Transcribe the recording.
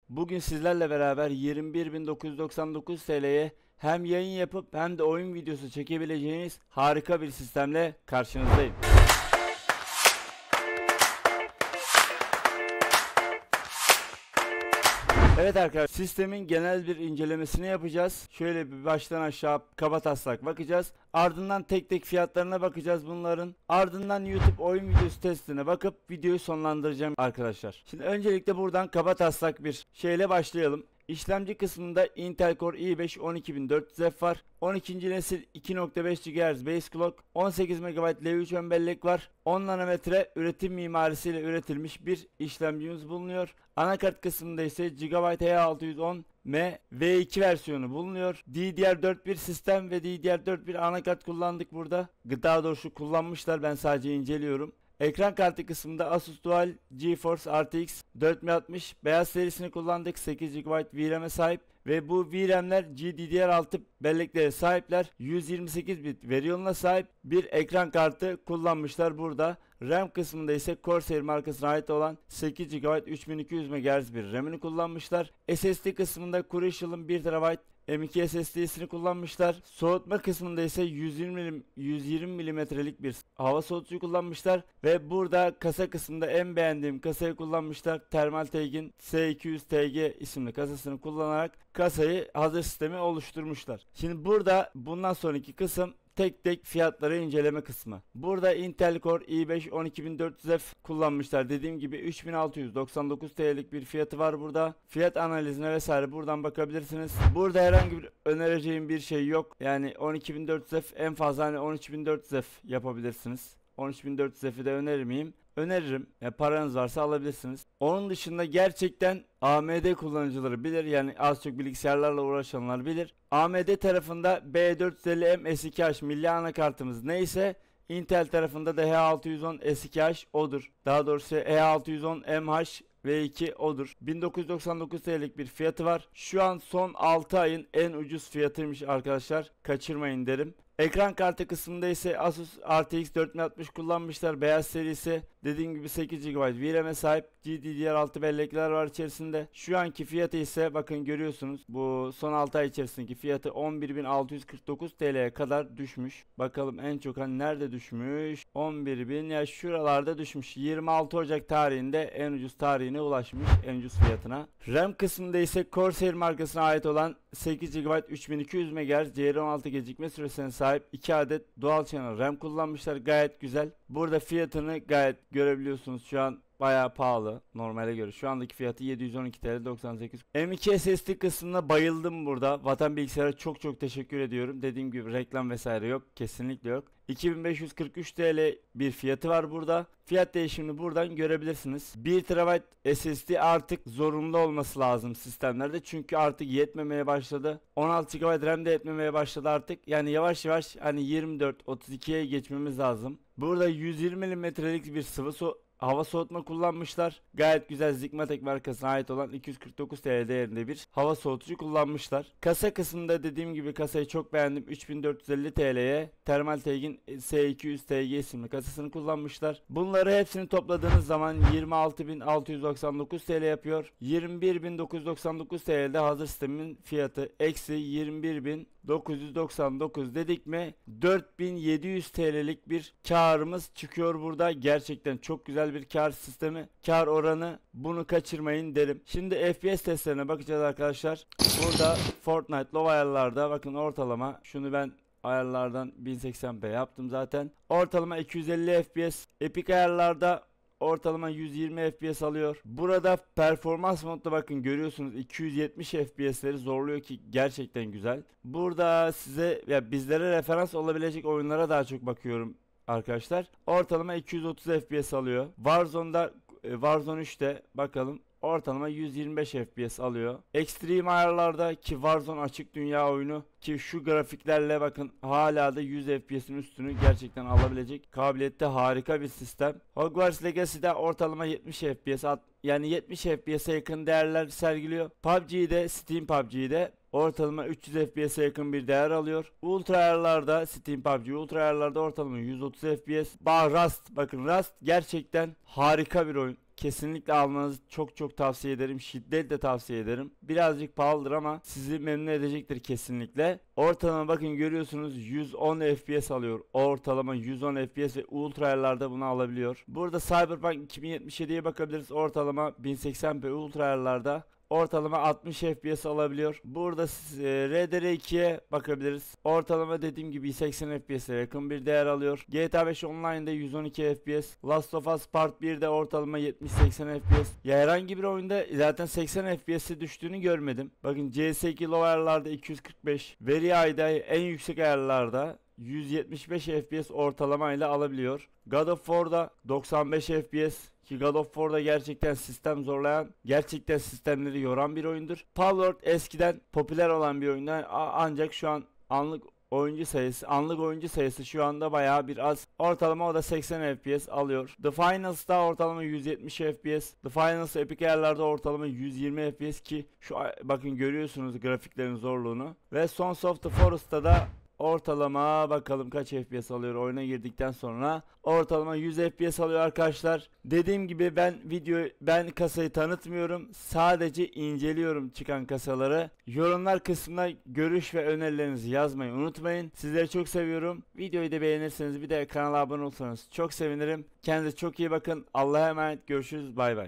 Bugün sizlerle beraber 21.999 TL'ye hem yayın yapıp hem de oyun videosu çekebileceğiniz harika bir sistemle karşınızdayım. Evet arkadaşlar, sistemin genel bir incelemesini yapacağız. Şöyle bir baştan aşağı kabataslak bakacağız. Ardından tek tek fiyatlarına bakacağız bunların. Ardından YouTube oyun videosu testine bakıp videoyu sonlandıracağım arkadaşlar. Şimdi öncelikle buradan kabataslak bir şeyle başlayalım. İşlemci kısmında Intel Core i5 12400F var. 12. nesil 2.5 GHz base clock, 18 MB L3 ön bellek var. 10 nanometre üretim mimarisiyle üretilmiş bir işlemcimiz bulunuyor. Anakart kısmında ise Gigabyte H610M V2 versiyonu bulunuyor. DDR4 bir sistem ve DDR4 bir anakart kullandık burada. Daha doğrusu kullanmışlar, ben sadece inceliyorum. Ekran kartı kısmında Asus Dual GeForce RTX 4060 beyaz serisini kullandık. 8 GB VRAM'e sahip ve bu VRAM'ler GDDR6 belleklere sahipler. 128 bit veri yoluna sahip bir ekran kartı kullanmışlar burada. RAM kısmında ise Corsair markasına ait olan 8 GB 3200 MHz bir RAM'ini kullanmışlar. SSD kısmında Crucial'ın 1 TB M.2 SSD'sini kullanmışlar. Soğutma kısmında ise 120 milimetrelik bir hava soğutucu kullanmışlar ve burada kasa kısmında en beğendiğim kasayı kullanmışlar. Thermaltake'in S200TG isimli kasasını kullanarak kasayı hazır sistemi oluşturmuşlar. Şimdi burada bundan sonraki kısım tek tek fiyatları inceleme kısmı. Burada Intel Core i5 12400F kullanmışlar. Dediğim gibi 3699 TL'lik bir fiyatı var burada. Fiyat analizine vesaire buradan bakabilirsiniz. Burada herhangi bir önereceğim bir şey yok. Yani 12400F en fazla hani 13400F yapabilirsiniz. 13400F'i de önerir miyim? Öneririm. Yani paranız varsa alabilirsiniz. Onun dışında gerçekten AMD kullanıcıları bilir. Yani az çok bilgisayarlarla uğraşanlar bilir. AMD tarafında B450M S2H milli anakartımız neyse, Intel tarafında da H610 S2H odur. Daha doğrusu H610MH V2 odur. 1999 TL'lik bir fiyatı var. Şu an son 6 ayın en ucuz fiyatıymış arkadaşlar. Kaçırmayın derim. Ekran kartı kısmında ise Asus RTX 4060 kullanmışlar. Beyaz serisi, dediğim gibi 8 GB VRAM'e sahip, GDDR6 bellekler var içerisinde. Şu anki fiyatı ise bakın görüyorsunuz, bu son 6 ay içerisindeki fiyatı 11.649 TL'ye kadar düşmüş. Bakalım en çok hani nerede düşmüş? 11.000 ya şuralarda düşmüş. 26 Ocak tarihinde en ucuz tarihine ulaşmış, en ucuz fiyatına. RAM kısmında ise Corsair markasına ait olan 8 GB 3200 MHz CR16 gecikme süresine sahip 2 adet dual channel RAM kullanmışlar. Gayet güzel. Burada fiyatını gayet görebiliyorsunuz. Şu an bayağı pahalı normale göre. Şu andaki fiyatı 712 TL 98. M.2 SSD kısmına bayıldım burada. Vatan Bilgisayar'a çok teşekkür ediyorum. Dediğim gibi reklam vesaire yok. Kesinlikle yok. 2543 TL bir fiyatı var burada. Fiyat değişimini buradan görebilirsiniz. 1 TB SSD artık zorunlu olması lazım sistemlerde. Çünkü artık yetmemeye başladı. 16 GB RAM de yetmemeye başladı artık. Yani yavaş yavaş hani 24-32'ye geçmemiz lazım. Burada 120 milimetrelik bir hava soğutma kullanmışlar. Gayet güzel, Zigmatek markasına ait olan 249 TL değerinde bir hava soğutucu kullanmışlar. Kasa kısmında dediğim gibi kasayı çok beğendim. 3450 TL'ye Thermaltake'in S200TG isimli kasasını kullanmışlar. Bunları hepsini topladığınız zaman 26.699 TL yapıyor. 21.999 TL'de hazır sistemin fiyatı eksi 21.999 dedik mi 4700 TL'lik bir karımız çıkıyor burada. Gerçekten çok güzel bir kar sistemi, kar oranı, bunu kaçırmayın derim. Şimdi FPS testlerine bakacağız arkadaşlar. Burada Fortnite low ayarlarda bakın ortalama, şunu ben ayarlardan 1080p yaptım zaten. Ortalama 250 FPS. Epic ayarlarda ortalama 120 FPS alıyor. Burada performans modda bakın görüyorsunuz 270 FPS'leri zorluyor ki gerçekten güzel. Burada size ya bizlere referans olabilecek oyunlara daha çok bakıyorum arkadaşlar. Ortalama 230 FPS alıyor. Warzone 3'te bakalım ortalama 125 FPS alıyor. Extreme ayarlarda ki Warzone açık dünya oyunu ki şu grafiklerle bakın hala da 100 FPS'in üstünü gerçekten alabilecek kabiliyette harika bir sistem. Hogwarts Legacy'de ortalama 70 FPS yani 70 FPS'e yakın değerler sergiliyor. PUBG'de, Steam PUBG'de ortalama 300 FPS'e yakın bir değer alıyor. Ultra ayarlarda Steam PUBG ortalama 130 FPS. Rust, bakın Rust gerçekten harika bir oyun. kesinlikle almanızı çok tavsiye ederim. Şiddetle tavsiye ederim. Birazcık pahalıdır ama sizi memnun edecektir kesinlikle. Ortalama bakın görüyorsunuz 110 FPS alıyor. Ortalama 110 FPS ve ultra ayarlarda bunu alabiliyor. Burada Cyberpunk 2077'ye bakabiliriz. Ortalama 1080p ultra ayarlarda ortalama 60 FPS alabiliyor. Burada RDR2'ye bakabiliriz. Ortalama dediğim gibi 80 FPS'e yakın bir değer alıyor. GTA 5 Online'da 112 FPS. Last of Us Part 1'de ortalama 70-80 FPS. Ya herhangi bir oyunda zaten 80 FPS'e düştüğünü görmedim. Bakın CS2 low ayarlarda 245. Veriye'da en yüksek ayarlarda 175 FPS ortalama ile alabiliyor. God of War'da 95 FPS ki God of War'da gerçekten sistem zorlayan, gerçekten sistemleri yoran bir oyundur. Palworld eskiden popüler olan bir oyundan ancak şu an anlık oyuncu sayısı şu anda bayağı bir az. Ortalama o da 80 FPS alıyor. The Finals'da ortalama 170 FPS. The Finals Epic ayarlarda ortalama 120 FPS ki şu bakın görüyorsunuz grafiklerin zorluğunu. Ve Sons of the Forest'ta da ortalama bakalım kaç FPS alıyor oyuna girdikten sonra. Ortalama 100 FPS alıyor arkadaşlar. Dediğim gibi ben kasayı tanıtmıyorum. Sadece inceliyorum çıkan kasaları. Yorumlar kısmına görüş ve önerilerinizi yazmayı unutmayın. Sizleri çok seviyorum. Videoyu da beğenirseniz bir de kanala abone olursanız çok sevinirim. Kendinize çok iyi bakın. Allah'a emanet. Görüşürüz. Bay bay.